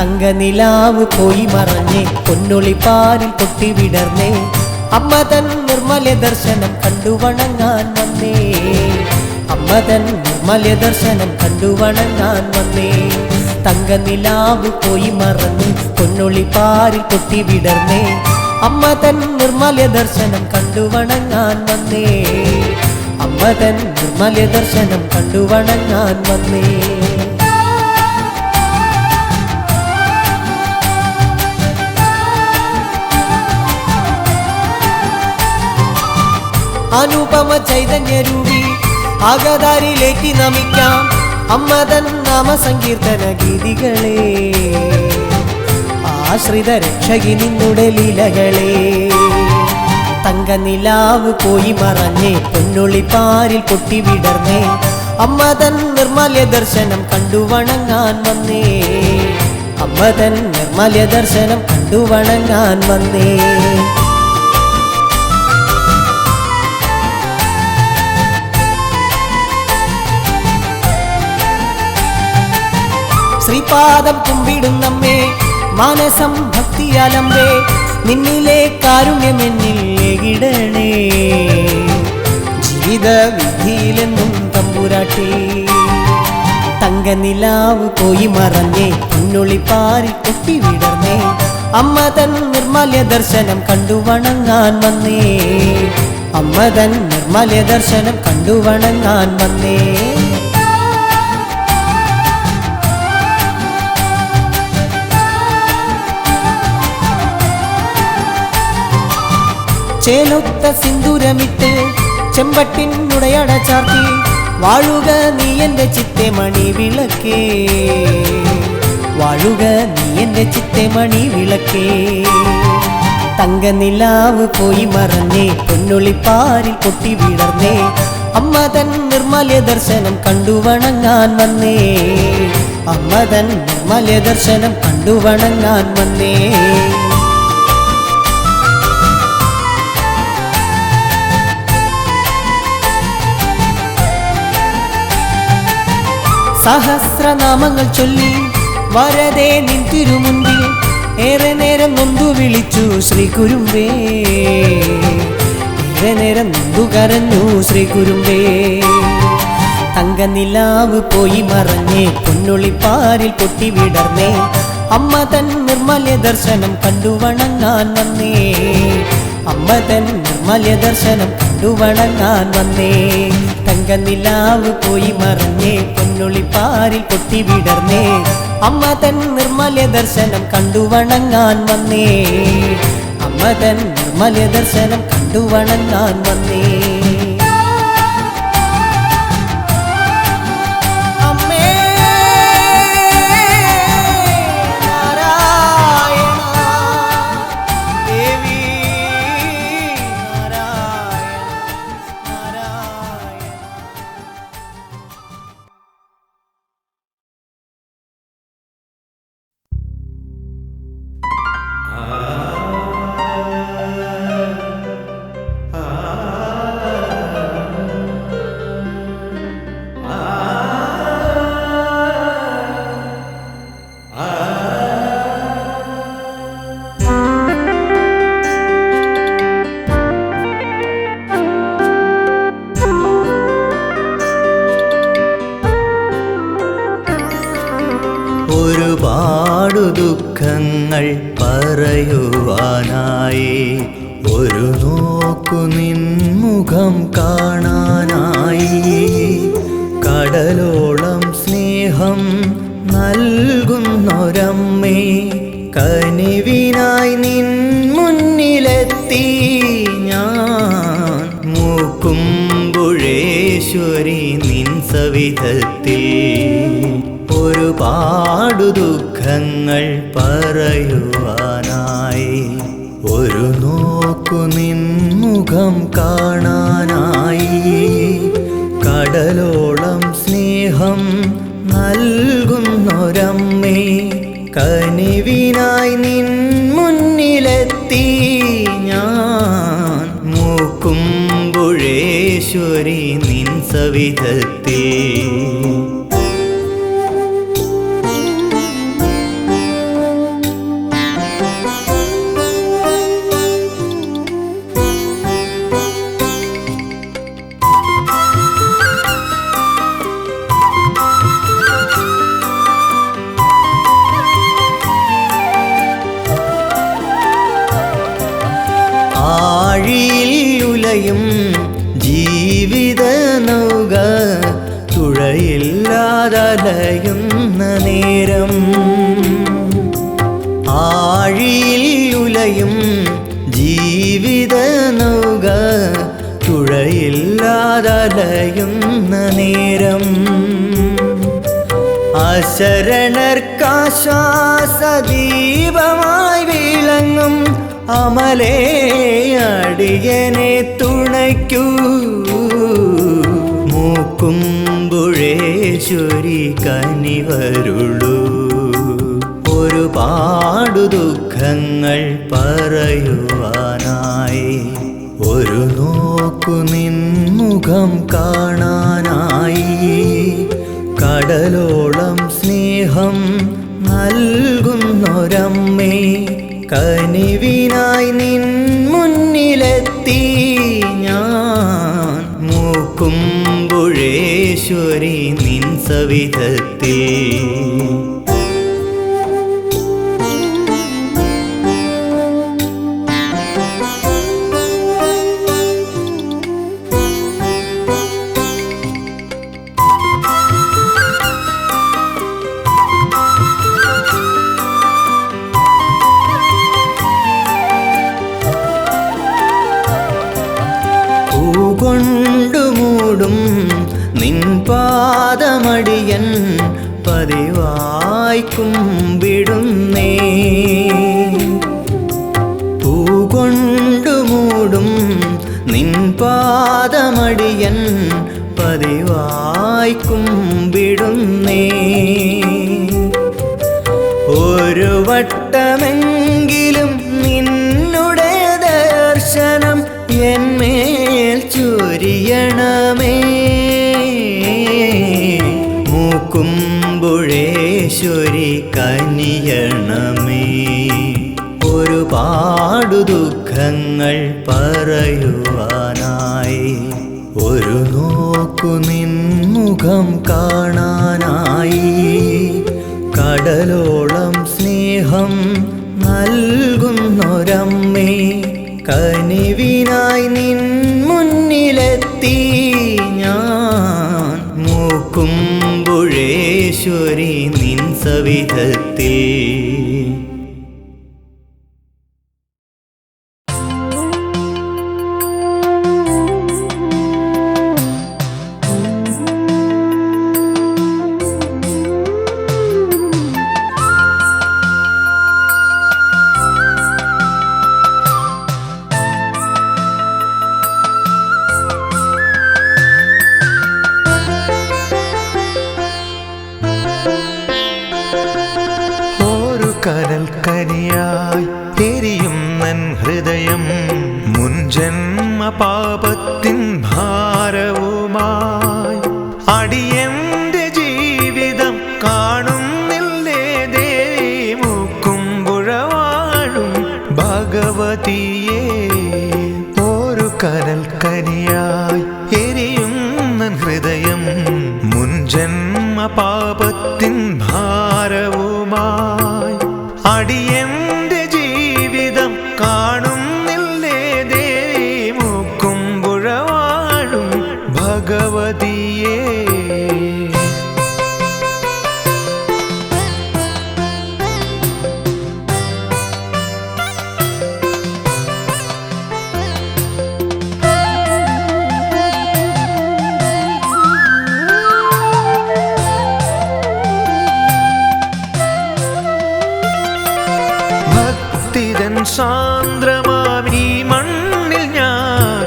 തങ്കനിലാവ് പോയി മറഞ്ഞേ പൊന്നൊളിപ്പാലിൽ പൊട്ടിവിടർന്നേ അമ്മ തൻ നിർമ്മല ദർശനം കണ്ടു വണങ്ങാൻ വന്നേ അമ്മ തൻ നിർമ്മല ദർശനം കണ്ടു വണങ്ങാൻ വന്നേ തങ്കനിലാവ് പോയി മറഞ്ഞ് പൊന്നൊളിപ്പാലിൽ പൊട്ടിവിടർന്നേ അമ്മ തൻ നിർമ്മല ദർശനം കണ്ടു വണങ്ങാൻ വന്നേ അമ്മ തൻ നിർമ്മല ദർശനം കണ്ടു വണങ്ങാൻ വന്നേ അനുപമ ചൈതന്യരൂപി ആഗതാരിലേക്ക് നമിക്കാം അമ്മ തൻ നാമസങ്കീർത്തന ഗീതികളെ ആശ്രിത രക്ഷകി നിന്നുടെ ലീലകളെ തങ്കനിലാവ് പോയി മറഞ്ഞേ പൊന്നൊളിപ്പാലിൽ പൊട്ടിവിടർന്നേ അമ്മ തൻ നിർമ്മല ദർശനം കണ്ടു വണങ്ങാൻ വന്നേ അമ്മ തൻ നിർമ്മല ദർശനം കണ്ടു വണങ്ങാൻ വന്നേ ശ്രീപാദം കുമ്പിടുന്നമ്മേ മാനസം ഭക്തിയാലമ്പേ നിന്നിലെ കാരുണ്യമെന്നിൽ ഏകിടണേ ജീവിത വിധിയിലെന്നും തമ്പുരാട്ടി തങ്കനിലാവ് പോയി മറഞ്ഞേ പൊന്നൊളിപ്പാലിൽ പൊട്ടിവിടർന്നേ അമ്മ തൻ നിർമ്മല ദർശനം കണ്ടു വണങ്ങാൻ വന്നേ അമ്മ തൻ നിർമ്മല ദർശനം കണ്ടു വണങ്ങാൻ വന്നേ ചേലൊത്ത സിന്ദൂരമിട്ട് ചെമ്പട്ടിനുടയട ചാർത്തി വാഴുക നീ എൻ്റെ ചിത്തെ മണി വിളക്കേ വാഴുക നീ എൻ്റെ ചിത്തെ മണി വിളക്കേ തങ്കനിലാവ് പോയി മറഞ്ഞേ പൊന്നൊളിപ്പാലിൽ പൊട്ടിവിടർന്നേ അമ്മ തൻ നിർമ്മല ദർശനം കണ്ടു വണങ്ങാൻ വന്നേ അമ്മ തൻ നിർമ്മല ദർശനം കണ്ടു വണങ്ങാൻ വന്നേ സഹസ്രനാമങ്ങൾ ചൊല്ലി വരദേ നിൻ തിരുമുൻപിൽ ഏറെ നേരം നൊന്തു വിളിച്ചു ശ്രീ കുരുമ്പേ ഏറെ നേരം നൊന്തു കരഞ്ഞു ശ്രീ കുരുമ്പേ തങ്കനിലാവ് പോയി മറഞ്ഞേ പൊന്നൊളിപ്പാലിൽ പൊട്ടിവിടർന്നേ അമ്മ തൻ നിർമ്മല ദർശനം കണ്ടു വണങ്ങാൻ വന്നേ അമ്മ തൻ നിർമ്മല ദർശനം കണ്ടു വണങ്ങാൻ വന്നേ തങ്കനിലാവ് പോയി മറഞ്ഞേ പൊന്നൊളിപ്പാലിൽ പൊട്ടിവിടർന്നേ അമ്മ തൻ നിർമ്മല ദർശനം കണ്ടു വണങ്ങാൻ വന്നേ അമ്മ തൻ നിർമ്മല ദർശനം കണ്ടു വണങ്ങാൻ വന്നേ ഒരുപാടു ദുഃഖങ്ങൾ പറയുവാനായി ഒരു നോക്കു നിൻമുഖം കാണാനായി കടലോളം സ്നേഹം നൽകുന്നൊരമ്മേ കനിവിനായി നിൻ മുന്നിലെത്തി ഞാൻ മൂക്കുമ്പുഴേശ്വരി നിൻ സവിധത്തിൽ ഒരുപാടു ദുഃഖങ്ങൾ പറയുവാനായി ഒരു നോക്കു നിൻമുഖം കാണാനായി കടലോളം സ്നേഹം നൽകുന്നൊരമ്മേ കനിവിനായി നിൻ മുന്നിലെത്തി ഞാൻ മൂക്കുമ്പുഴേശ്വരി നിൻ സവിധത്തിൽ ജീവിത നൗക തുഴയില്ലാതലയുന്ന നേരം ആഴിയിൽ ഉലയും ജീവിത നൗക തുഴയില്ലാതലയുന്ന നേരം അശരണർക്കാശ്വാസദീപമായി വിളങ്ങും അമലേ അടിയനെ തുണയ്ക്കൂ മൂക്കുമ്പുഴേശ്വരി കനിവരുളൂ ഒരുപാടു ദുഃഖങ്ങൾ പറയുവാനായി ഒരു നോക്കു നിൻമുഖം കാണാനായി കടലോളം സ്നേഹം നൽകുന്നൊരമ്മേ കനിവിനായി നിൻ മുന്നിലെത്തി ഞാൻ മൂക്കുമ്പുഴേശ്വരി നിൻ സവിധത്തിൽ കൊണ്ടുമൂടും നിൻ പാദമടിയൻ പതിവായി കുമ്പിടുന്നേ പൂകൊണ്ടുമൂടും നിൻ പാദമടിയൻ പതിവായി കുമ്പിടുന്നേ ഒരു വട്ടമെങ്കിലും നിന്നുടെ ദർശനം എന്മേൽ ചൊരിയണമേ മൂക്കുമ്പുഴേശ്വരി കനിയണമേ ഒരുപാടു ദുഃഖങ്ങൾ പറയുവാനായി ഒരു നോക്കു നിൻമുഖം കാണാനായി കടലോളം സ്നേഹം നൽകുന്നൊരമ്മേ കനിവിനായി നിൻ മുന്നിലെത്തി ഞാൻ മൂക്കുമ്പുഴേശ്വരി നിൻ സവിധത്തിൽ കനൽക്കരിയായി എരിയും നൻ ഹൃദയം മുൻജന്മ പാപത്തിൻ ഭാരവുമായി അടിയന്റെ ജീവിതം കാണുന്നില്ലേ ദേവി മൂക്കുമ്പുഴ വാഴും ഭഗവതിയേ ഒരു കനൽക്കരിയായി എരിയും നൻ ഹൃദയം മുൻജന്മ പാപത്തിൻ ഭാരവുമായി അടിയന്റെ ജീവിതം കാണുന്നില്ലേ ദേവി മൂക്കുമ്പുഴ വാഴും ഭഗവതിയേ സാന്ദ്രമാമീ മണ്ണിൽ ഞാൻ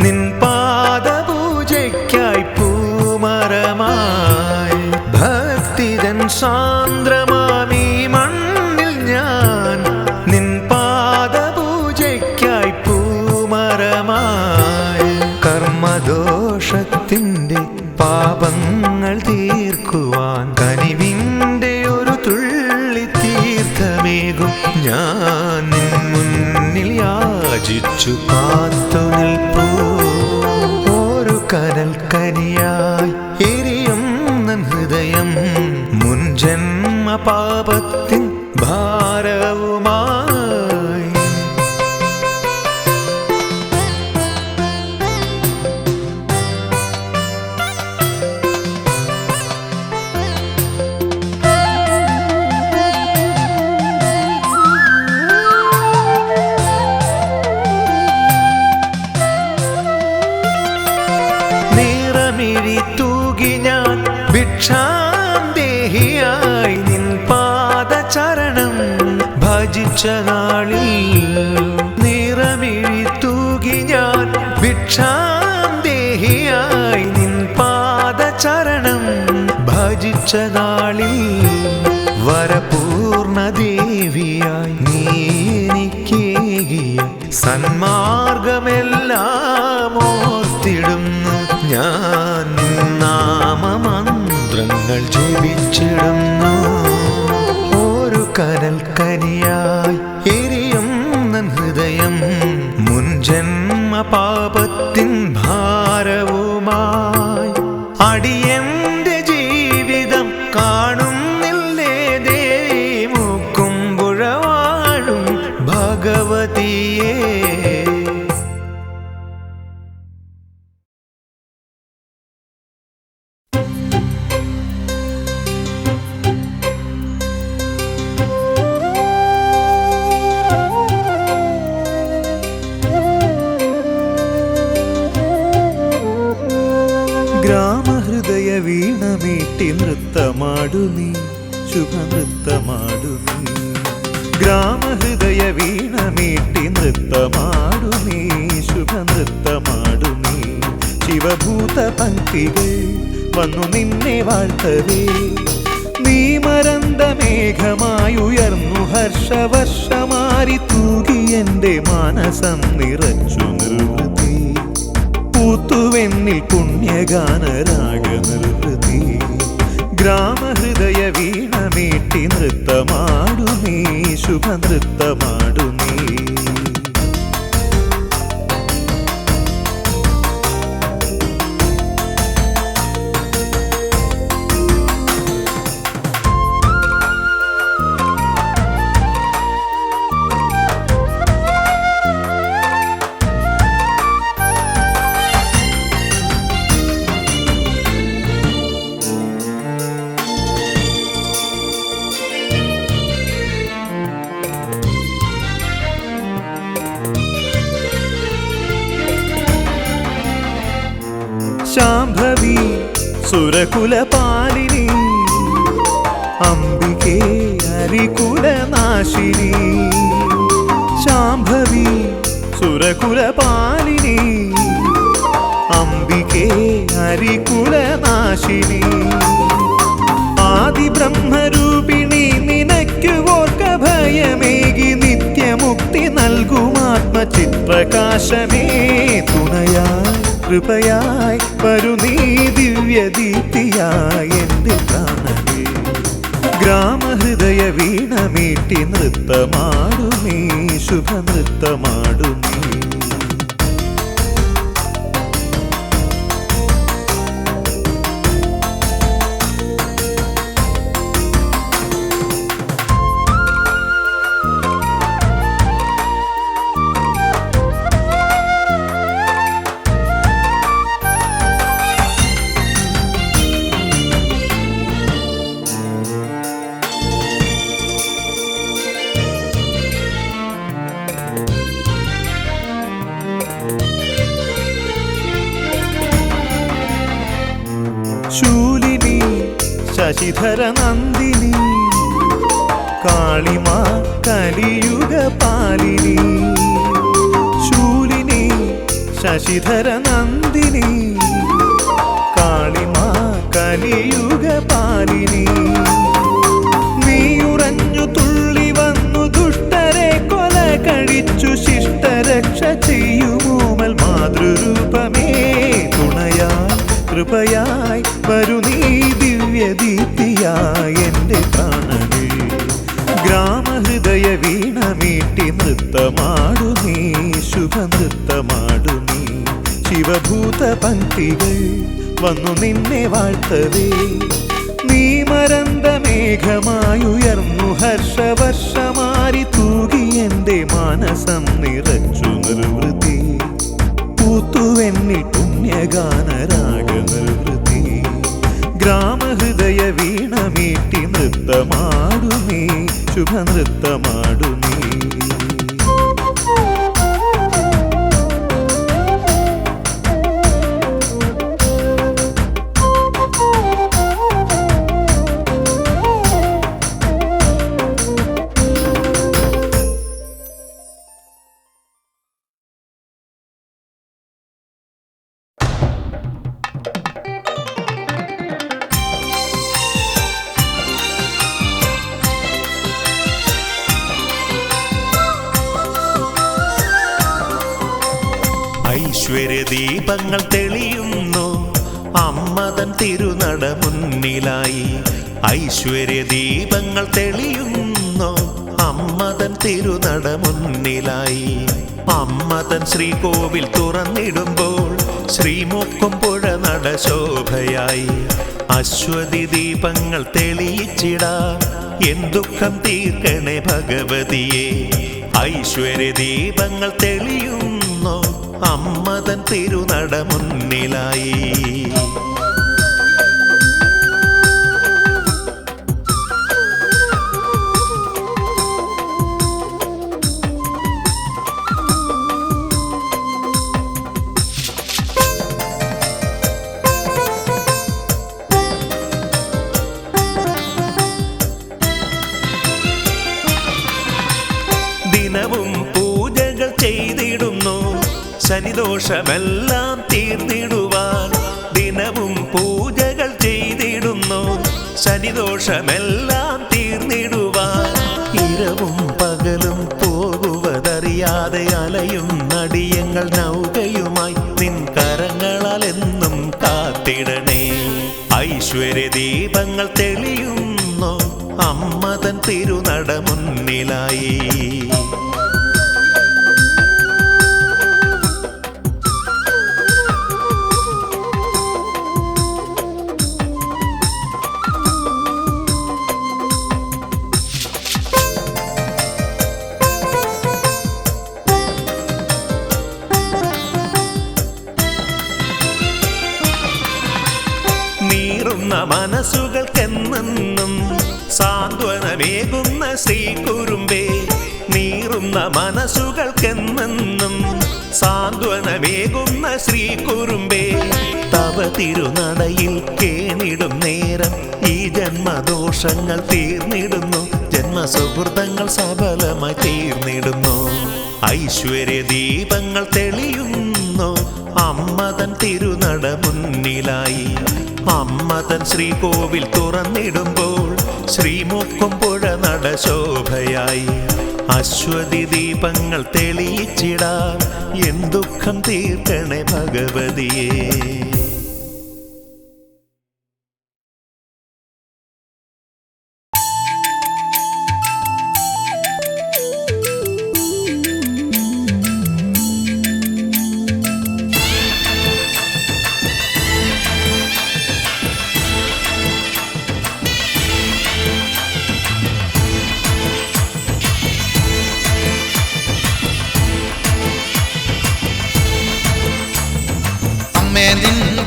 നിൻ പാദപൂജയ്ക്കായി പൂമരമായി ഭക്തിതൻ സാന്ദ്രമാമീ മണ്ണിൽ ഞാൻ നിൻ പാദപൂജയ്ക്കായി പൂമരമായി കർമ്മദോഷത്തിൻ്റെ പാപങ്ങൾ തീർക്കുവാൻ കനിവിൻ്റെ ഒരു തുള്ളി തീർത്ഥമേകും ഞാൻ നിൻ മുന്നിൽ യാചിച്ചു കാത്തു നിൽപ്പൂ ഒരു കനൽക്കരിയായി എരിയും നൻ ഹൃദയം മുൻജന്മ പാപത്തിൻ ഭാരവുമായി നിറമിഴി തൂകി ഞാൻ ഭിക്ഷാം ദേഹിയായി നിൻ പാദചരണം ഭജിച്ച നാളിൽ നിറമിഴി തൂകി ഞാൻ ഭിക്ഷാം ദേഹിയായി നിൻ പാദചരണം ഭജിച്ച നാളിൽ വരപൂർണ ദേവിയായി നീ എനിക്കേകിയ സന്മാർഗമെല്ലാം ഓർത്തിടുന്നു ഞാൻ നാമമന്ത്രങ്ങൾ ജപിച്ചിടുന്നു ഒരു കനൽ കനിയായി എരിയുന്ന ഹൃദയം മുൻജന്മ പാപത്തിൻ ഭാരവുമായി അടിയന്റെ ജീവിതം കാണുന്നില്ലേ ദേവി മുക്കുമ്പുഴ വാഴും ഭഗവതിയേ. ഗ്രാമഹൃദയ വീണമീട്ടി നൃത്തമാടു നീ ശുഭനൃത്തമാടു നീ ഗ്രാമഹൃദയ വീണമീട്ടി നൃത്തമാടു നീ ശുഭനൃത്തമാടു നീ ശിവഭൂത പങ്ക്തികൾ വന്നു നിന്നെ വാഴ്ത്തവേ നീ മരന്ത മേഘമായുയർന്നു ഹർഷവർഷമാരി തൂകി എൻ്റെ മാനസം നിറച്ചു നിർവൃതി പൂത്തുവെന്നിൽ പുണ്യഗാനരാഗ നിർവൃതി ഗ്രാമഹൃദയ വീണമീട്ടി നൃത്തമാടു നീ ശുഭനൃത്തമാടു നീ. ശാംഭവി സുരകുലപാലിനി അംബികേ ഹരികുലനാശിനി ശാംഭവി സുരകുലപാലിനി അംബികേ ഹരികുലനാശിനി ആദിബ്രഹ്മരൂപിണി നിനക്കു ഓർക്ക ഭയമേകി നിത്യമുക്തി നൽകുമാത്മചിത്രകാശമേ തുണയായി കൃപയായി വരു നീ ദിവ്യദീപ്തിയായി എൻ്റെ പ്രാണനേ ഗ്രാമഹൃദയ വീണമീട്ടി നൃത്തമാടു നീ ശുഭനൃത്തമാടു നീ. ശൂലിനി ശശിധര നന്ദിനി കാളിമാ കലിയുഗ പാലിനി ശൂലിനി ശശിധര നന്ദിനി കാളിമാ കലിയുഗ പാലിനി നീയുറഞ്ഞു തുള്ളി വന്നു ദുഷ്ടരെ കൊല കഴിച്ചു ശിഷ്ടരക്ഷ ചെയ്യുമോമൽ മാതൃരൂപമേ തുണയായി കൃപയായി വരു നീ ദിവ്യദീപ്തിയായി എൻ്റെ പ്രാണനേ ഗ്രാമഹൃദയ വീണമീട്ടി നൃത്തമാടു നീ ശുഭനൃത്തമാടു നീ ശിവഭൂത പങ്ക്തികൾ വന്നു നിന്നെ വാഴ്ത്തവേ നീ മരന്ത മേഘമായുയർന്നു ഹർഷവർഷമാരി തൂകി എൻ്റെ മാനസം നിറച്ചു നിർവൃതി പൂത്തുവെന്നിൽ പുണ്യഗാനരാഗ നിർവൃതി ഗ്രാമഹൃദയ വീണമീട്ടി നൃത്തമാടു നീ ശുഭനൃത്തമാടു നീ. ഐശ്വര്യദീപങ്ങൾ തെളിയുന്നു അമ്മതൻ തിരുനട മുന്നിലായി. ഐശ്വര്യദീപങ്ങൾ തെളിയുന്നു അമ്മതൻ തിരുനട മുന്നിലായി. അമ്മതൻ ശ്രീകോവിൽ തുറന്നിടുമ്പോൾ ശ്രീമുക്കുംപുഴ നട ശോഭയായി. അശ്വതി ദീപങ്ങൾ തെളിയിച്ചിടാൻ എൻ ദുഃഖം തീർക്കണേ ഭഗവതിയെ. ഐശ്വര്യദീപങ്ങൾ തെളിയുന്നു അമ്മതൻ തിരുനട മുന്നിലായി. ദിനവും പൂജകൾ ചെയ്തിടുന്നു ശനിദോഷമെല്ലാം തീർന്നിടുവാൻ. ദിനവും പൂജകൾ ചെയ്തിടുന്നു ശനിദോഷമെല്ലാം തീർന്നിടുവാൻ. ഇരവും പകലും പോകുവതറിയാതെ അലയും നടിയങ്ങൾ നൗകയുമായി നിൻ കരങ്ങളാൽ എന്നും കാത്തിടണേ. ഐശ്വര്യദീപങ്ങൾ തെളിയുന്നു അമ്മതൻ തിരുനട മുന്നിലായി. നീറുന്ന മനസ്സുകൾക്കെന്നും സാന്ത്വനമേകുന്ന ശ്രീകുറുമ്പേ. നീറുന്ന മനസ്സുകൾക്കെന്നും സാന്ത്വനമേകുന്ന ശ്രീകുറുമ്പേ. തവ തിരുനടയിൽ കേണിടും നേരം ഈ ജന്മദോഷങ്ങൾ തീർന്നിടുന്നു. ജന്മസുഹൃതങ്ങൾ സഫലമായി തീർന്നിടുന്നു. ഐശ്വര്യദീപങ്ങൾ തെളിയുന്നു അമ്മതൻ തിരുനട മുന്നിലായി. അമ്മതൻ ശ്രീകോവിൽ തുറന്നിടുമ്പോൾ ശ്രീമുക്കുംപുഴ നട ശോഭയായി. അശ്വതി ദീപങ്ങൾ തെളിയിച്ചിടാൻ എൻ ദുഃഖം തീർക്കണേ ഭഗവതിയെ.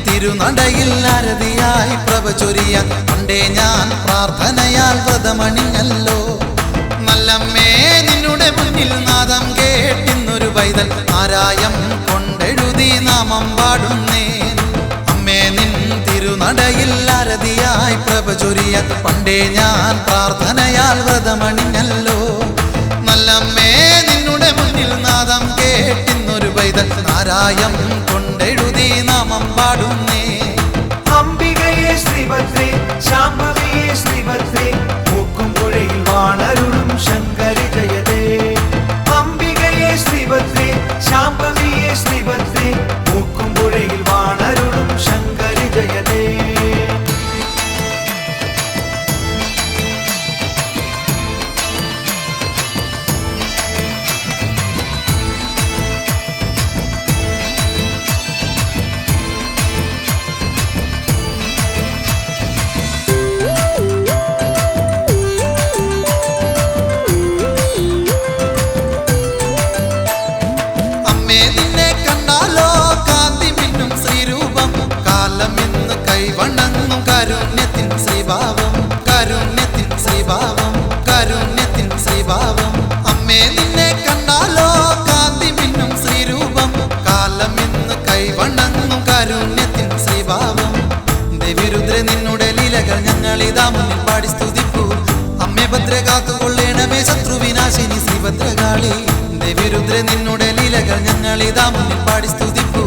തിരുനടയിൽ അരതിയായി പ്രഭ ചൊരിയാൻ പണ്ടേ ഞാൻ പ്രാർത്ഥനയാൽ വ്രതമണിഞ്ഞല്ലോ. നല്ലമ്മേ നിന്നുടെ മുന്നിൽ നാദം കേട്ടിന്നൊരു പൈതൽ ആരായം കൊണ്ടെഴുതി നാമം പാടുന്നേ. അമ്മേ നിൻ തിരുനടയിൽ അരതിയായി പ്രഭ ചൊരിയാൻ പണ്ടേ ഞാൻ പ്രാർത്ഥനയാൽ വ്രതമണിഞ്ഞല്ലോ. നല്ലമ്മേ നിന്നുടെ മുന്നിൽ നാദം കേട്ടിന്നൊരു പൈതൽ ആരായം കൊണ്ടെഴുതി നാമം പാടുന്നേ. അംബികയെ ശ്രീഭദ്രേ ശാംഭവിയെ ശ്രീഭദ്രേ മൂക്കുംപുഴയിൽ വാണരുളും ശങ്കരി ജയതേ. അംബികയെ ശ്രീഭദ്രേ ശാംഭവിയെ ശ്രീഭദ്രേ മൂക്കുംപുഴയിൽ വാണരുളും ശങ്കരി ജയതേ. വണങ്ങും കാരുണ്യത്തിൻ ശ്രീഭാവം, കാരുണ്യത്തിൻ ശ്രീഭാവം, കാരുണ്യത്തിൻ ശ്രീഭാവം. അമ്മേ നിന്നെ കണ്ടാലോ കാന്തി മിന്നും ശ്രീരൂപം, കാലം ഇന്ന് കൈവണങ്ങും കാരുണ്യത്തിൻ ശ്രീഭാവം. ദേവിരുദ്ര നിന്നുടെ ലീലകൾ ഞങ്ങളിതാ മുന്നിൽ പാടി സ്തുതിപ്പൂ. അമ്മേ ഭദ്ര കാത്തുകൊള്ളേണമേ ശത്രുവിനാശിനി ശ്രീഭദ്രകാളി. ദേവിരുദ്ര നിന്നുടെ ലീലകൾ ഞങ്ങളിതാ മുന്നിൽ പാടി സ്തുതിപ്പൂ.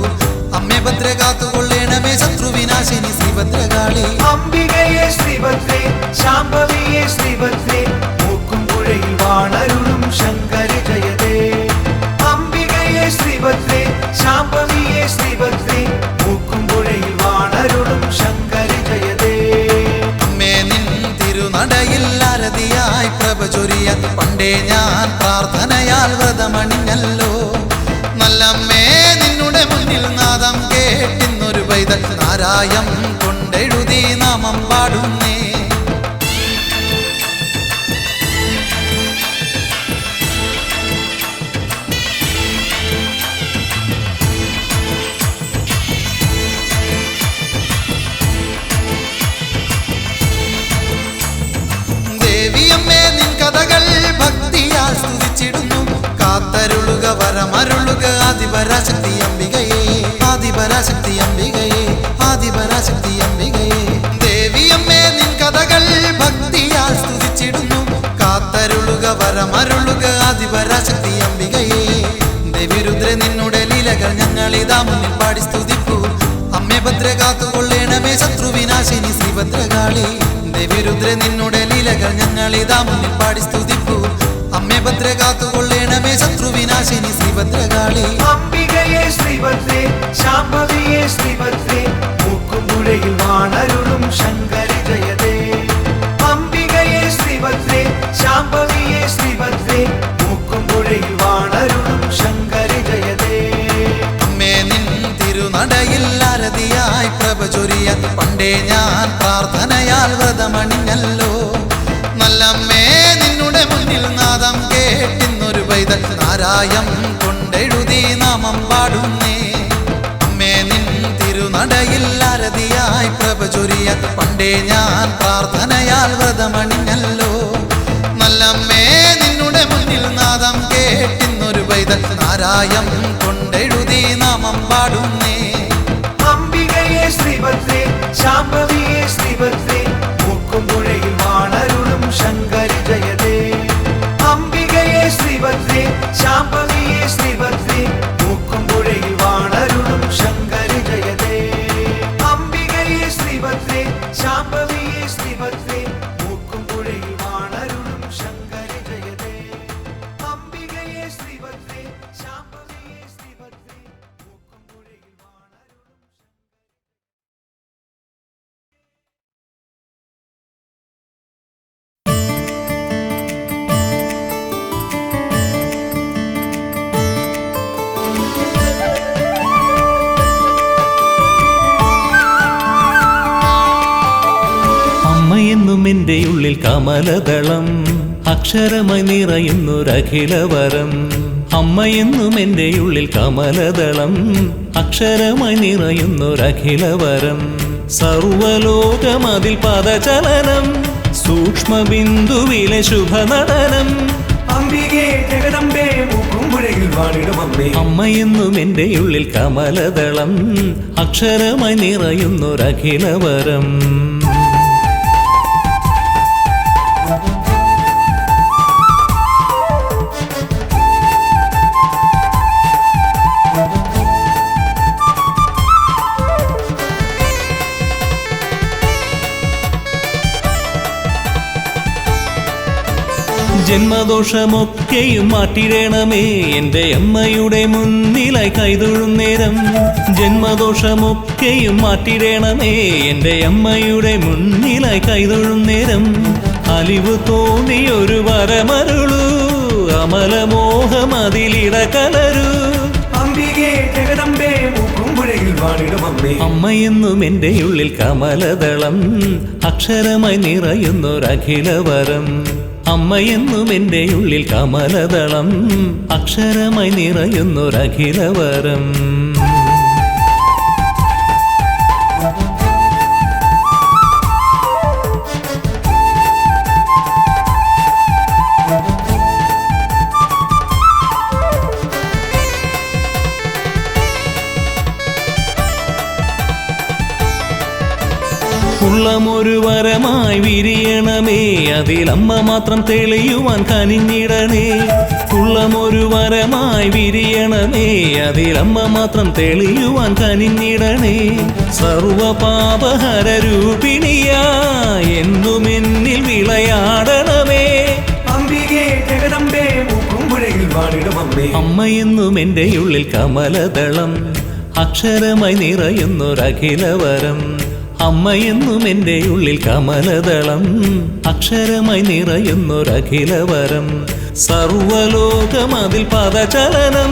അമ്മേ ഭദ്ര കാത്തുകൊള്ളേണമേ ശത്രുവിനാശിനി ശ്രീഭദ്രകാളി. അംബികയെ ശ്രീഭദ്രേ ശാംഭവിയെ ശ്രീഭദ്രേ മൂക്കുംപുഴയിൽ വാണരുളും ശങ്കരി ജയതേ. അംബികയെ ശ്രീഭദ്രേ ശാംഭവിയെ പണ്ടേ ഞാൻ പ്രാർത്ഥനയാൽ വ്രതമണിഞ്ഞല്ലോ. നല്ലമ്മേ നിന്നുടെ മുന്നിൽ നാദം കേട്ടിന്നൊരു പൈതൽ നാരായം കൊണ്ടെഴുതി നാമം പാടുന്നേ. ദേവിയമ്മേ നിൻ കഥകൾ ഭക്തിയാൽ സ്തുതിച്ചിടുന്നു. കാത്തരുളുക വരമരുളുക ആദിപരാശക്തി അംബികയെ, ആദിപരാശക്തി അംബികയെ, ആദിപരാശക്തി അംബികയെ. ദേവിയമ്മേ നിൻ കഥകൾ ഭക്തിയാൽ സ്തുതിച്ചിടുന്നു. കാത്തരുളുക വരമരുളുക ആദിപരാശക്തി അംബികയെ. ദേവിരുദ്ര നിന്നുടെ ലീലകൾ ഞങ്ങളിതാ മുന്നിൽ പാടി സ്തുതിപ്പൂ. അമ്മേ ഭദ്ര കാത്തുകൊള്ളേണമേ ശത്രുവിനാശിനി ശ്രീഭദ്രകാളി. ദേവിരുദ്ര നിന്നുടെ ലീലകൾ ഞങ്ങളിതാ മുന്നിൽ പാടി സ്തുതിപ്പൂ. അമ്മേ ഭദ്ര കാത്തുകൊള്ളേണമേ ശത്രുവിനാശിനി ശ്രീഭദ്രകാളി. അംബികയെ ശ്രീഭദ്രേ ശാംഭവിയെ ശ്രീഭദ്രേ മൂക്കുംപുഴയിൽ വാണരുളും ശങ്കരി ജയതേ. അംബികയെ ശ്രീഭദ്രേ ശാംഭവിയെ ശ്രീഭദ്രേ മൂക്കുംപുഴയിൽ വാണരുളും ശങ്കരി ജയതേ. അമ്മേ നിൻ തിരുനടയിൽ ആരതിയായി പ്രഭ ചൊരിയാൻ പണ്ടേ ഞാൻ പ്രാർത്ഥനയാൽ വ്രതമണിഞ്ഞല്ലോ. നല്ലമ്മേ നിന്നുടെ മുന്നിൽ നാദം കേട്ടിന്നൊരു പൈതൽ നാരായം കൊണ്ടെഴുതി നാമം പാടുന്നേ. അമ്മേ നിൻ തിരുനടയിൽ ആരതിയായി പ്രഭ ചൊരിയാൻ പണ്ടേ ഞാൻ പ്രാർത്ഥനയാൽ വ്രതമണിഞ്ഞല്ലോ. നല്ലമ്മേ നിന്നുടെ മുന്നിൽ നാദം കേട്ടിന്നൊരു പൈതൽ നാരായം കൊണ്ടെഴുതി നാമം പാടുന്നേ. അംബികയെ ശ്രീഭദ്രേ ശാംഭവിയെ ശ്രീഭദ്രേ മൂക്കുംപുഴയിൽ വാണരുളും ശങ്കരി ജയതേ. അംബികയെ ശ്രീഭദ്രേ ശാംഭവിയെ ശ്രീഭദ്രേ മൂക്കുംപുഴയിൽ വാണരുളും ശങ്കരി ജയതേ. അംബികയെ ശ്രീഭദ്രേ ശാംഭവിയെ ശ്രീഭദ്രേ മൂക്കുംപുഴയിൽ വാണരുളും ശങ്കരി ജയതേ. അംബികയെ ശ്രീഭദ്രേ ശാംഭവിയെ ശ്രീഭദ്രേ മൂക്കുംപുഴയിൽ വാണരുളും അമ്മയെന്നും എൻ്റെ ഉള്ളിൽ കമലദളം അക്ഷരമായി നിറയുന്നൊരഖിലവരം. അമ്മയെന്നും എൻ്റെ ഉള്ളിൽ കമലദളം അക്ഷരമായി നിറയുന്നൊരഖിലവരം. സർവലോകമതിൽ പദചലനം സൂക്ഷ്മബിന്ദുവിലെ ശുഭനടനം. അംബികേ ജഗദംബേ മൂക്കുംപുഴയിൽ വാണിടും അമ്മേ. അമ്മയെന്നും എൻ്റെ ഉള്ളിൽ കമലദളം അക്ഷരമായി നിറയുന്നൊരഖിലവരം. ജന്മദോഷമൊക്കെയും മാറ്റിടേണമേ എൻ്റെ അമ്മയുടെ മുന്നിലായി കൈതൊഴും നേരം. ജന്മദോഷമൊക്കെയും മാറ്റിടേണമേ എൻ്റെ അമ്മയുടെ മുന്നിലായി കൈതൊഴും നേരം. അലിവ് തോന്നിയൊരു വരമരുളൂ അമലമോഹമതിലിടകലരൂ. അംബികേ ജഗദംബേ മൂക്കുംപുഴയിൽ വാണിടും അമ്മേ. അമ്മയെന്നും എൻ്റെ ഉള്ളിൽ കമലദളം അക്ഷരമായി നിറയുന്നൊരഖിലവരം. അമ്മയെന്നും എൻ്റെ ഉള്ളിൽ കമലദളം അക്ഷരമായി നിറയുന്നൊരഖിലവരം. ഉള്ളമൊരു വരമായി വിരിയണമേ അതിലമ്മ മാത്രം തെളിയുവാൻ കനിഞ്ഞിടണേ. ഉള്ളമൊരു വരമായി വിരിയണമേ അതിലമ്മ മാത്രം തെളിയുവാൻ കനിഞ്ഞിടണേ. സർവപാപഹരരൂപിണിയാ എന്നും എന്നിൽ വിളയാടണമേ. അംബികേ ജഗദംബേ മൂക്കുംപുഴയിൽ വാണിടും അമ്മേ. അമ്മയെന്നും എൻ്റെ ഉള്ളിൽ കമലദളം അക്ഷരമായി നിറയുന്നൊരഖിലവരം. അമ്മയെന്നും എൻ്റെ ഉള്ളിൽ കമലദളം അക്ഷരമായി നിറയുന്നൊരഖിലവരം. സർവലോകമതിൽ പദചലനം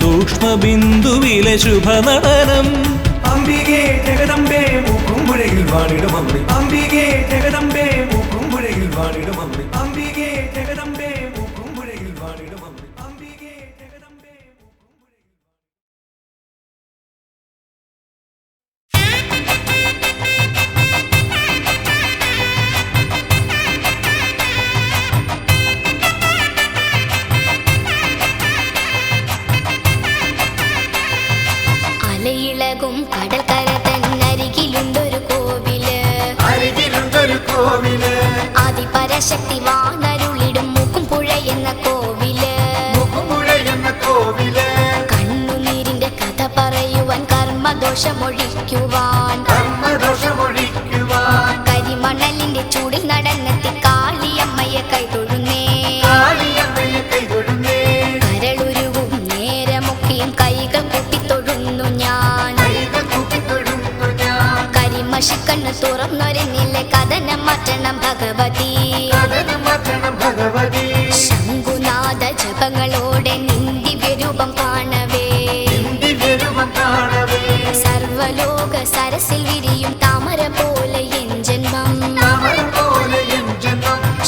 സൂക്ഷ്മബിന്ദുവിലെ ശുഭനടനം അംബികേ ജഗദംബേ മൂക്കുംപുഴയിൽ വാണിടും അമ്മേ അംബികേ ജഗദംബേ മൂക്കുംപുഴയിൽ വാണിടും അമ്മേ അംബികേ ജഗദംബേ മൂക്കുംപുഴയിൽ വാണിടും അമ്മേ അംബികേ ജഗദംബേ അലയിളകും കടൽക്കര തന്നരികിലുണ്ടൊരു കോവില് ആദിപരാശക്തി വാണരുളിടും മൂക്കുംപുഴ എന്ന കോവില് കണ്ണുനീരിന്റെ കഥ പറയുവാൻ കർമ്മദോഷമൊഴിക്കുവാൻ കരിമണലിന്റെ ചൂടിൽ നടന്നെത്തി കാളിയമ്മയെ കൈതൊഴുന്നേ കരളുരുവും നേരമൊക്കെയും കൈകൾ കൂട്ടിത്തൊഴുന്നു ഞാൻ കരിമഷിക്കണ്ണ് തുറന്നൊരെന്നിലെ കഥനം മാറ്റണം ഭഗവതി ശംഖുനാഥ ജപങ്ങളോടെ നിന്ദിവ്യരൂപം കാണവേ സർവലോക സരസിൽ വിരിയും താമര പോലെ എൻ ജന്മം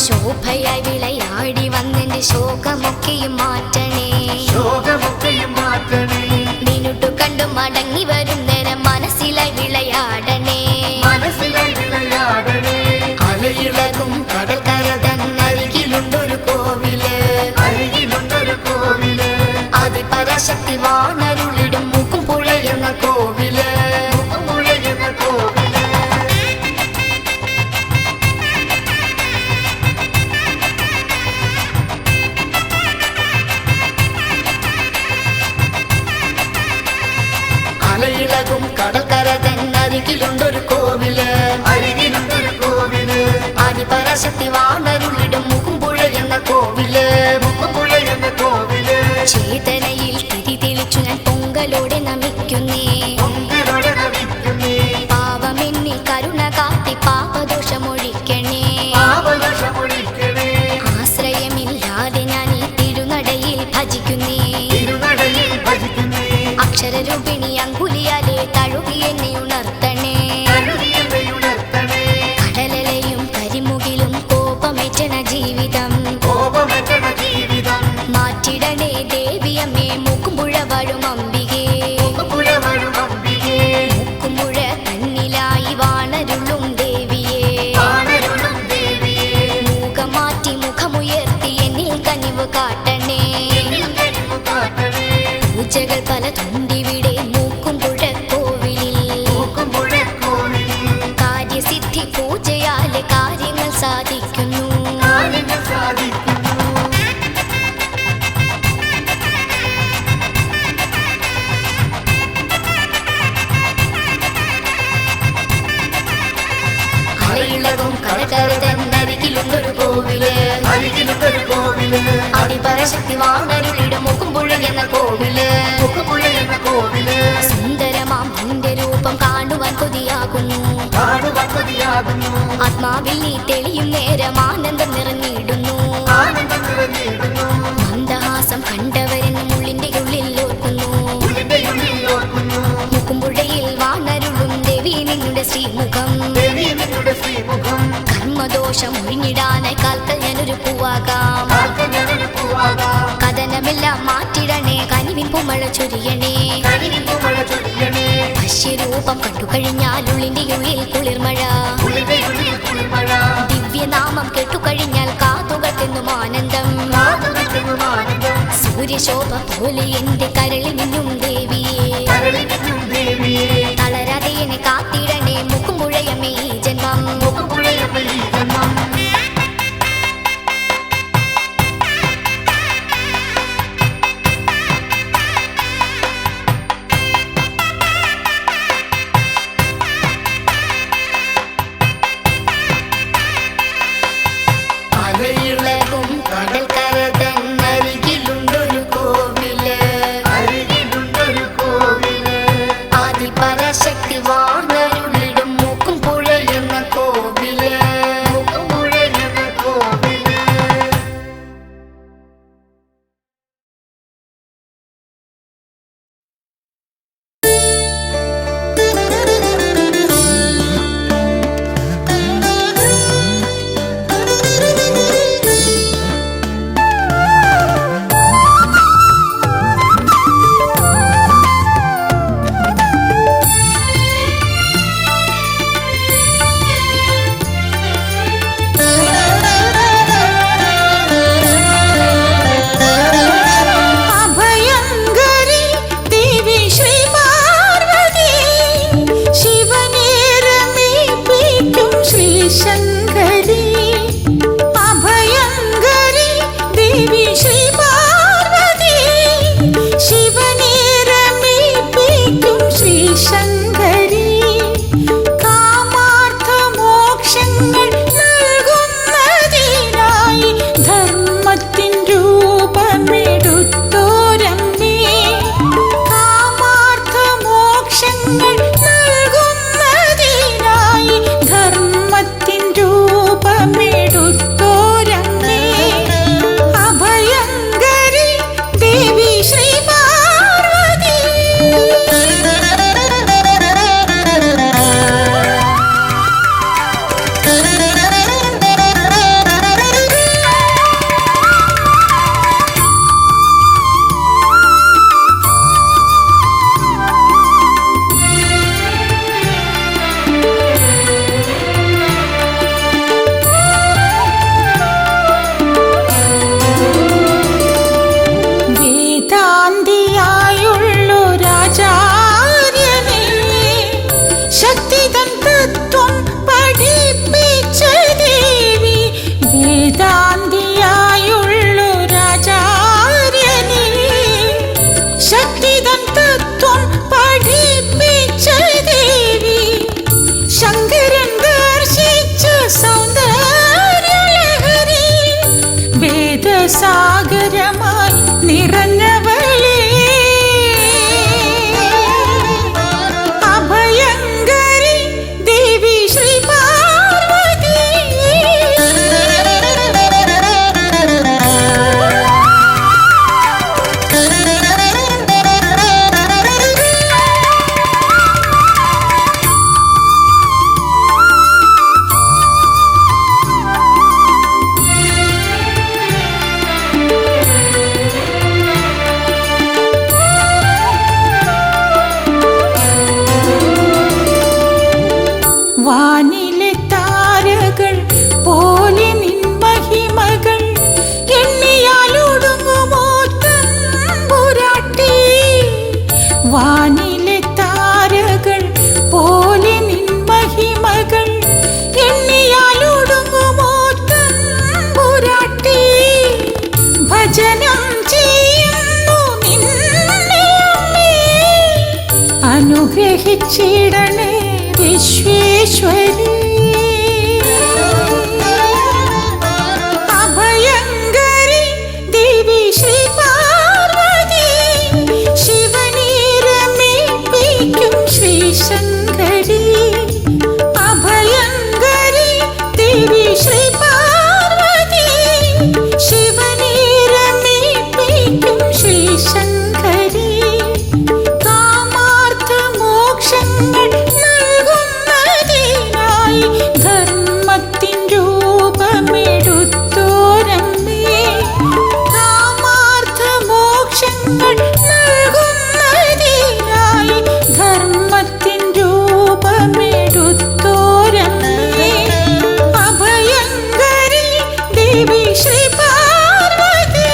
ശോഭയായി വിളയാടി വന്നെന്റെ ശോകമൊക്കെയും മാറ്റണേ മിനുട്ടു കണ്ടു മടങ്ങി വരും നേരം മനസ്സിലായി വിളയാടണേ അലയിളകും കടൽക്കര തന്നരികിലുണ്ടൊരു കോവില് ആദിപരാശക്തി വാണരുളിടും മൂക്കുംപുഴ എന്ന കോവില് അലയിളകും കടൽക്കര തന്നരികിലുണ്ടൊരു കോവില് ആദിപരാശക്തി വാണരുളിടും മൂക്കുംപുഴ എന്ന കോവില് ചേതനയിൽ തിരി തെളിച്ചു ഞാൻ പൊങ്കലോടെ നമിക്കുന്നേ പാവമെന്നിൽ കരുണ കാട്ടി പാപദോഷമൊഴിക്കണേ ആശ്രയമില്ലാതെ ഞാൻ ഈ തിരുനടയിൽ ഭജിക്കുന്നേ അക്ഷരരൂപിണി അങ്കുലിയാലെ തഴുകി എന്നെ ഉണർത്തണേ കടലലയും കരിമുകിലും കോപമേറ്റണ ജീവിതം മാറ്റിടണേ ദേവിയമ്മേ മൂക്കുംപുഴ വാഴും അംബികേ മൂക്കുംപുഴ തന്നിലായി വാണരുളും ദേവിയേ മൂകം മാറ്റി മുഖമുയർത്തി എന്നിൽ കനിവ് കാട്ടണേ പൂജകൾ പലതുണ്ടിവിടെ മൂക്കുംപുഴ കോവിലിൽ കാര്യസിദ്ധി പൂജയാലെ കാര്യങ്ങൾ സാധിക്കുന്നു അലയിളകും കടൽക്കര തന്നരികിലുണ്ടൊരു കോവില് ആദിപരാശക്തി വാണരുളിടും മൂക്കുംപുഴ എന്ന കോവില് സുന്ദരമാം നിന്റെ രൂപം കാണുവാൻ കൊതിയാകുന്നു ആത്മാവിൽ നീ തെളിയും നേരം ആനന്ദം നിറഞ്ഞിടുന്നു മന്ദഹാസം കണ്ടവരെന്നും ഉള്ളിന്റെ ഉള്ളിൽ ഓർക്കുന്നു മൂക്കുംപുഴയിൽ വാണരുളും ദേവി നിന്നുടെ ശ്രീമുഖം കർമ്മദോഷം ഒഴിഞ്ഞിടാനായി കാൽക്കൽ ഞാനൊരു പൂവാകാം കഥനമെല്ലാം മാറ്റിടണേ കനിവിൻ പൂമഴ ചൊരിയണേ വശ്യരൂപം കണ്ടു കഴിഞ്ഞാൽ ഉള്ളിന്റെ ഉള്ളിൽ കുളിർമഴ ദിവ്യനാമം കേട്ടുകഴിഞ്ഞാൽ കാതുകൾക്കെന്നും ആനന്ദം സൂര്യശോഭ പോലെ എന്റെ കരളിൽ നിന്നും ദേവിയെ തളരാതെ എന്നെ കാത്തിടണേ മൂക്കുംപുഴയമ്മേ ഈ ജന്മം അലയിളകും കടൽക്കര തന്നരികിലുണ്ടൊരു കോവില് സാഗരമായി നിറഞ്ഞവളേ അഭയങ്കരി ദേവി ശ്രീ പാർവതി വാനിലെ താരകൾ പോലെ നിൻ മഹിമകൾ എണ്ണിയാലൊടുങ്ങുമോ തമ്പുരാട്ടി വാനിലെ താരകൾ പോലെ നിൻ മഹിമകൾ എണ്ണിയാലൊടുങ്ങുമോ തമ്പുരാട്ടി ഭജനം ചെയ്യുന്നു നിന്നെ അനുഗ്രഹിച്ചിടണേ വിശ്വേശ്വരി അഭയങ്കരി ദേവി ശ്രീ പാർവതി ശിവനീരമേൽപ്പിക്കും ശ്രീ ശങ്കരി അഭയങ്കരി ദേവി ശ്രീ പാർവതി ശിവനീരമേൽപ്പിക്കും ശ്രീ ശങ്കരി കാമാർത്ഥ മോക്ഷങ്ങൾ ധർമ്മത്തിൻ രൂപമെടുത്തോരമ്മേ കാമാർത്ഥ മോക്ഷങ്ങൾ നൽകുന്നതിനായി ധർമ്മത്തിൻ രൂപമെടുത്തോരമ്മേ അഭയങ്കരി ദേവി ശ്രീ പാർവതി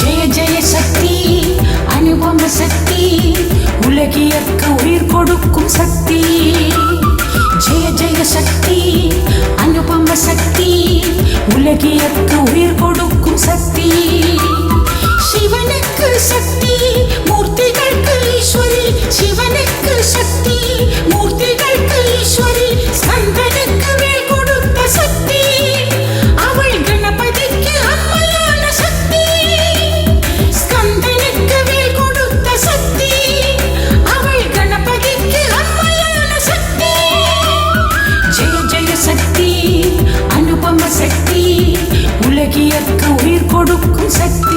ஜெய ஜெய சக்தி அனுபவ சக்தி உலகியற்கு உயிர் கொடுக்கும் சக்தி ஜெய ஜெய சக்தி அனுபவ சக்தி உலகியற்கு உயிர் கொடுக்கும் சக்தி சிவனுக்கு சக்தி மூர்த்திகளுக்கு ஈஸ்வரி சிவனுக்கு சக்தி மூர்த்திகளுக்கு ஈஸ்வரி ஸ்கந்தனுக்கு வேல் கொடுத்த சக்தி அவள் கணபதிக்கு அம்மையான சக்தி ஸ்கந்தனுக்கு வேல் கொடுத்த சக்தி அவள் கணபதிக்கு அம்மையான சக்தி ஜெய ஜெய சக்தி அனுபவ சக்தி உலகியற்கு உயிர் கொடுக்கும் சக்தி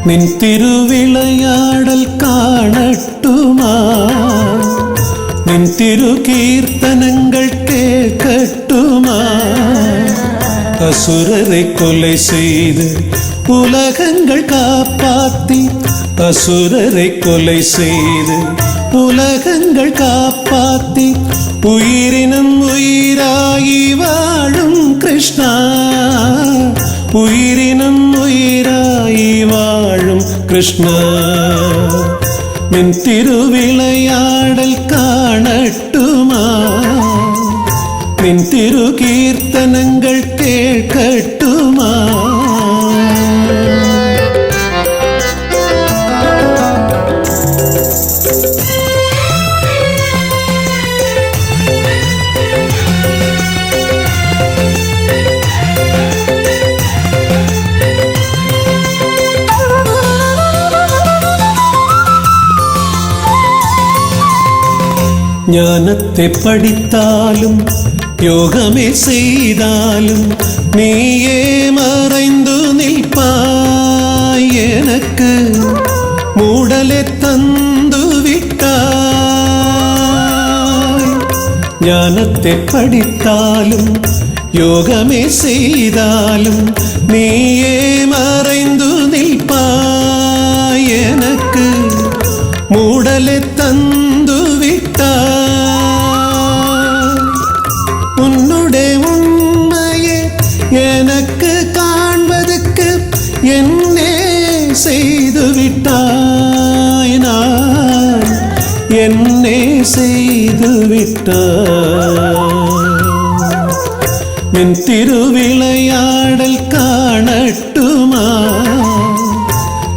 നിൻ തിരുവിളയാടൽ കാണട്ടുമാ, നിൻ തിരുകീർത്തനങ്ങൾ കേൾക്കട്ടുമാ. அசுரரை கொலை செய்து உலகங்கள் காப்பாத்தி, அசுரரை கொலை செய்து உலகங்கள் காப்பாத்தி, உயிரினும் உயிராகி வாழும் கிருஷ்ணா, உயிரினும் உயிராയി വാഴും കൃഷ്ണ. നിൻ തിരുവിളയാടൽ കാണട്ടുമാ, നിൻ തിരുകീർത്തനങ്ങൾ കേൾക്കട്ടുമാ. ஞானத்தை படித்தாலும் யோகமே செய்தாலும் நீயே மறைந்து நிற்பாய், எனக்கு மூடலை தந்து விட்டாய். ஞானத்தை படித்தாலும் யோகமே செய்தாலும் நீயே மறைந்து நிற்பாய், எனக்கு மூடலை தந்து விட்டாய். உன்னுடைய உண்மையை எனக்கு காண்பதற்கு என்னே செய்து விட்டாய், நான் என்னே செய்து விட்டாய். நின் திருவிளையாடல் കാണട്ടുമാ,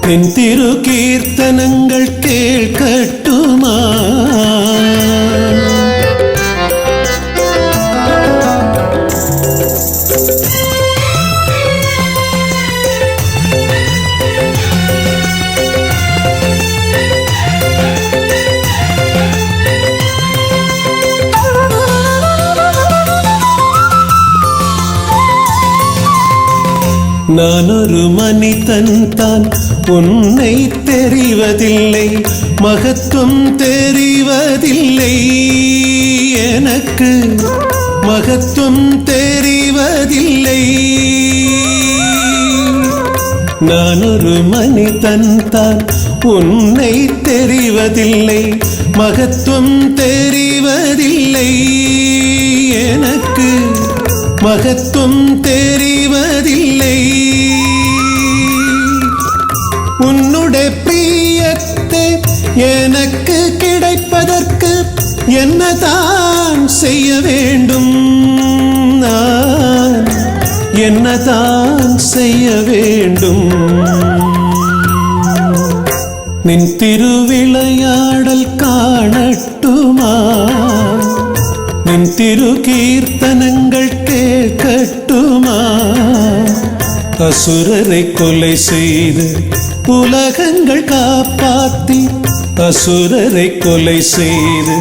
நின் திருகீர்த்தனங்கள் கேட்கட்டுமா. நான் ஒரு மனிதன் தான், உன்னை தெரிவதில்லை, மகத்துவம் தெரிவதில்லை, எனக்கு மகத்துவம் தெரிவதில்லை. நான் ஒரு மனிதன் தான், உன்னை தெரிவதில்லை, மகத்துவம் தெரிவதில்லை, எனக்கு மகத்துவம் தெரிவதில்லை. உன்னுடைய பிரியத்தை எனக்கு கிடைப்பதற்கு என்னதான் செய்ய வேண்டும், நான் என்னதான் செய்ய வேண்டும். நின் திருவிளையாடல் കാണട്ടുമാ, நின் திருகீர்த்தனங்கள் கேட்கட்டுமா. அசுரரை கொலை செய்து உலகங்கள் காப்பாத்தி, அசுரரை கொலை செய்து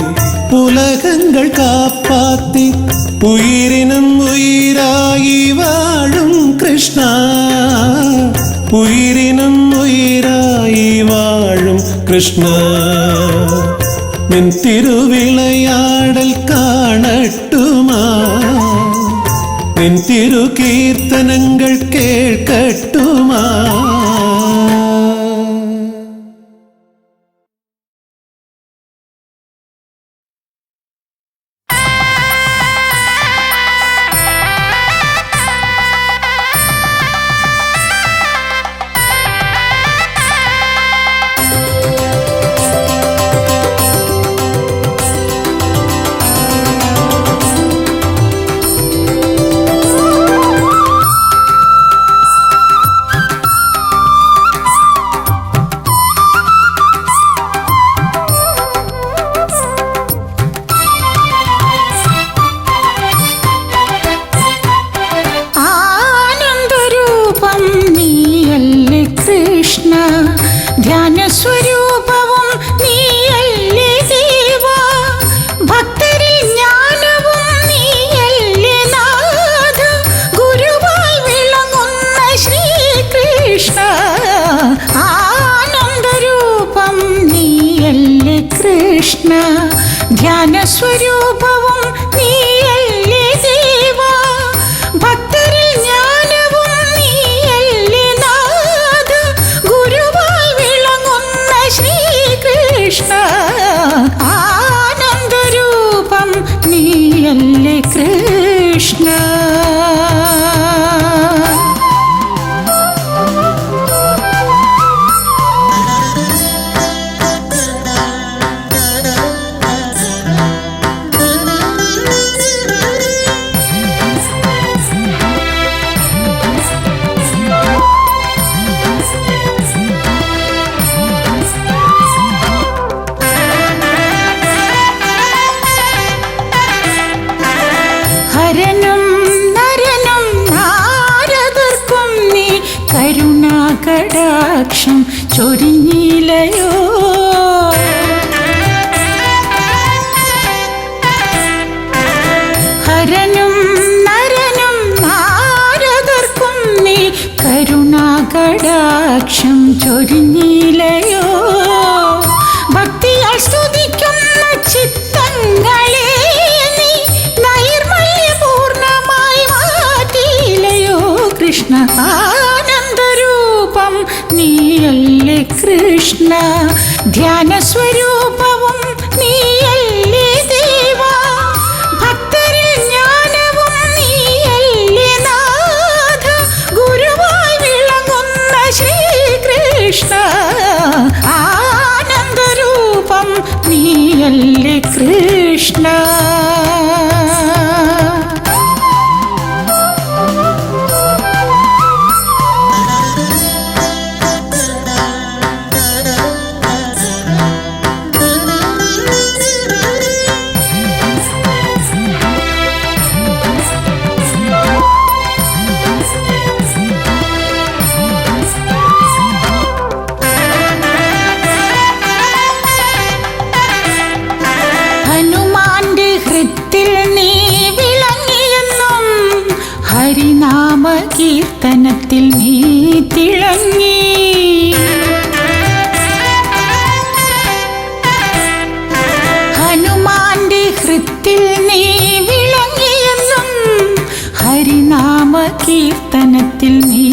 உலகங்கள் காப்பாத்தி, உயிரினும் உயிராகி வாழும் கிருஷ்ணா, உயிரினும் உயிராയി வாழும் கிருஷ்ணா. நின் திருவிளையாடல் കാണട്ടുമാ, நின் திருகீர்த்தனங்கள் கேட்கட்டுமா. ധ്യാനസ്വരൂപവും നീയല്ലേ ദേവാ, ഭക്തരിൽ ജ്ഞാനവും നീയല്ലേ നാഥ, ഗുരുവായി വിളങ്ങുന്ന ശ്രീകൃഷ്ണ. ധ്യാനസ്വരൂപവും നീയല്ലേ ദേവാ, ഭക്തരിൽ ജ്ഞാനവും നീയല്ലേ നാഥ, ഗുരുവായി വിളങ്ങുന്ന ശ്രീകൃഷ്ണ, ആനന്ദരൂപം നീയല്ലേ കൃഷ്ണ. ഹരനും നരനും നാരദർക്കും നീ കരുണാകടാക്ഷം ചൊരിഞ്ഞിലയോ. ഹരനും നരനും നാരദർക്കും നീ കരുണാകടാക്ഷം ചൊരിഞ്ഞിലയോ. ഭക്തിയാൽ സ്തുതിക്കുന്ന ചിത്തങ്ങളെ നീ നൈർമല്യപൂർണമായി മാറ്റിയിലയോ കൃഷ്ണ, ആനന്ദരൂപം നീയല്ലേ കൃഷ്ണ. ധ്യാനസ്വരൂപവും നീയല്ലേ ദേവാ, ഭക്തരിൽ ജ്ഞാനവും നീയല്ലേ നാഥ, ഗുരുവായി വിളങ്ങുന്ന ശ്രീകൃഷ്ണ, ആനന്ദരൂപം നീയല്ലേ കൃഷ്ണ. ഹനുമാന്റെ ഹൃത്തിൽ നീ വിളങ്ങിയെന്നും ഹരിനാമ കീർത്തനത്തിൽ നീ തിളങ്ങി. ഹനുമാന്റെ ഹൃത്തിൽ നീ വിളങ്ങിയെന്നും ഹരിനാമ കീർത്തനത്തിൽ നീ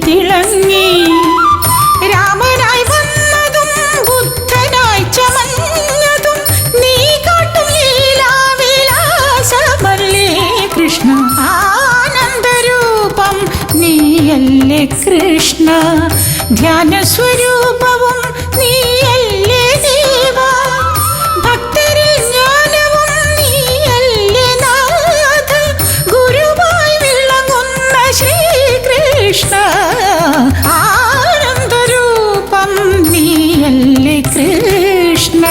തിളങ്ങി. രാമനായി വന്നതും ബുദ്ധനായി ചമഞ്ഞതും നീ കാട്ടും ലീലാവിലാസമല്ലേ കൃഷ്ണ, ആനന്ദരൂപം നീയല്ലേ കൃഷ്ണ. ധ്യാനസ്വരൂപവും നീയല്ലേ ദേവാ, ഭക്തരിൽ ജ്ഞാനവും നീയല്ലേ നാഥ, ഗുരുവായി വിളങ്ങുന്ന ശ്രീകൃഷ്ണ, ആനന്ദരൂപം നീയല്ലേ കൃഷ്ണ.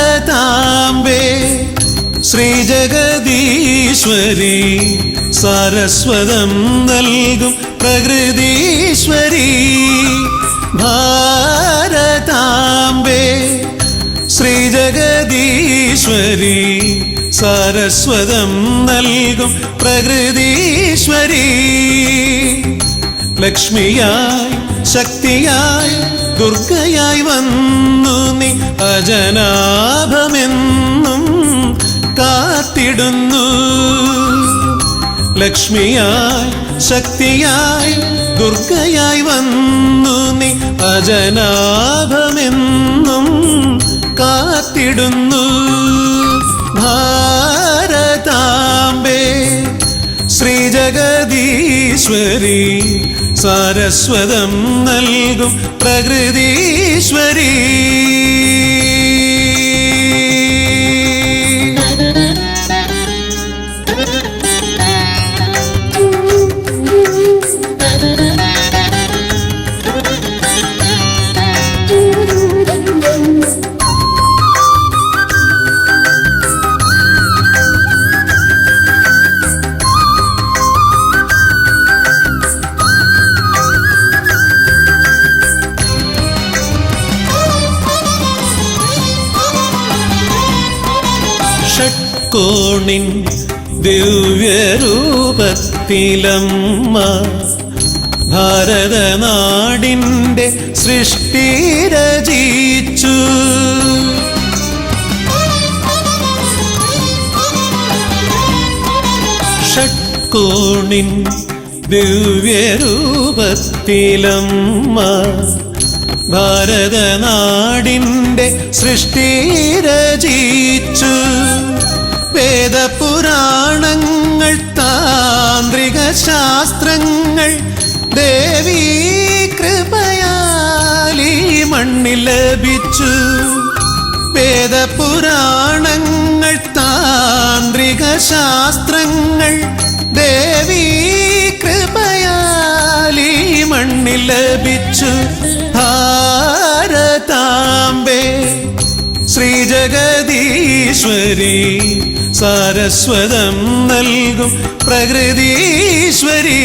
ഭാരതാംബേ ശ്രീജഗദീശ്വരി, സാരസ്വതം നൽകും പ്രകൃതീശ്വരി. ഭാരതാംബേ ശ്രീജഗദീശ്വരി, സാരസ്വതം നൽകും പ്രകൃതീശ്വരി. ലക്ഷ്മിയായി ശക്തിയായി ദുർഗയായി വന്നു നീ അജനാഭമെന്നും കാത്തിടുന്നു. ലക്ഷ്മിയായി ശക്തിയായി ദുർഗയായി വന്നു നീ അജനാഭമെന്നും കാത്തിടുന്നു. ഭാരതാംബേ ശ്രീജഗദീശ്വരി, സാരസ്വതം നൽകും പ്രകൃതീശ്വരി. ഷട്കോണിൻ ദിവ്യരൂപത്തിലമ്മ ഭാരതനാടിൻ്റെ സൃഷ്ടി രചിച്ചു. ഷട്കോണിൻ ദിവ്യരൂപത്തിലമ്മ ഭാരതനാടിൻ്റെ സൃഷ്ടി രചിച്ചു. വേദപുരാണങ്ങൾ താന്ത്രിക ശാസ്ത്രങ്ങൾ ദേവീ കൃപയാൽ ഈ മണ്ണിൽ ലഭിച്ചു. വേദപുരാണങ്ങൾ താന്ത്രിക ശാസ്ത്രങ്ങൾ ദേവീ കൃപയാൽ ഈ മണ്ണിൽ ലഭിച്ചു. ഭാരതാംബേ ശ്രീ ജഗദീശ്വരി സാരസ്വതം നൽകും പ്രകൃതീശ്വരി.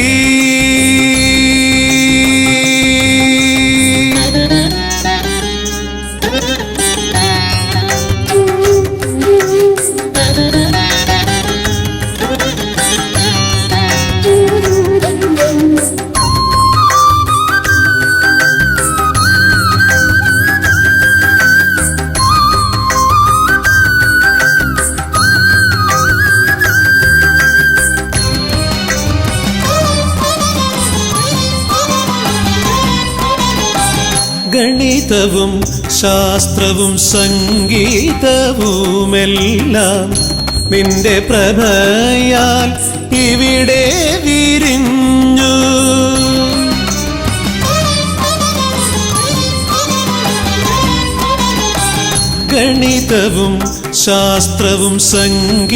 ഗണിതവും ശാസ്ത്രവും സംഗീതവുമെല്ലാം നിന്റെ പ്രഭയാൽ ഇവിടെ വിരിഞ്ഞു. ഗണിതവും ശാസ്ത്രവും സംഗീതവുമെല്ലാം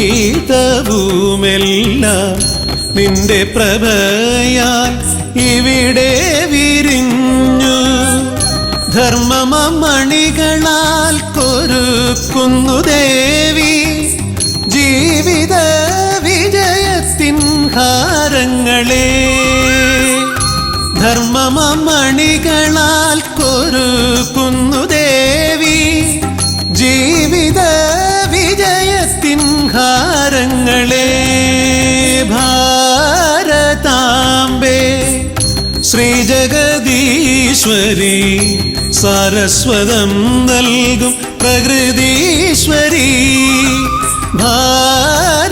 നിന്റെ പ്രഭയാൽ ഇവിടെ വിരിഞ്ഞു. ധർമ്മമണികളാൽ കൊരുക്കുന്നു ദേവി ജീവിത വിജയത്തിൻ ഹാരങ്ങളെ. ധർമ്മമണികളാൽ കൊരുക്കുന്നു ദേവി ജീവിത വിജയത്തിൻ ഹാരങ്ങളെ. ഭാരതാംബേ ശ്രീ ജഗദീശ്വരി സാരസ്വതം നൽകും പ്രകൃതീശ്വരി.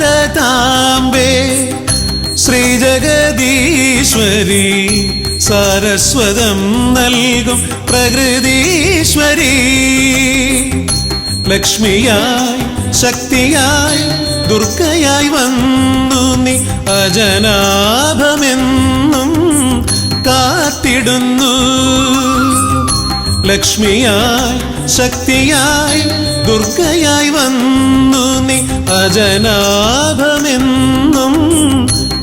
ഭാരതാംബേ ശ്രീ ജഗദീശ്വരി സാരസ്വതം നൽകും പ്രകൃതീശ്വരി. ലക്ഷ്മിയായി ശക്തിയായി ദുർഗയായി വന്നു നീ അജനാഭമെന്നും കാത്തിടുന്നു. ലക്ഷ്മിയായി ശക്തിയായി ദുർഗയായി വന്നു നീ അജനാഭമെന്നും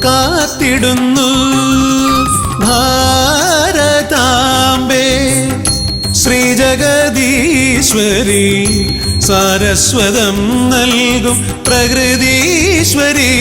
കാത്തിടുന്നു. ഭാരതാംബേ ശ്രീ ജഗദീശ്വരി സാരസ്വതം നൽകും പ്രകൃതീശ്വരി.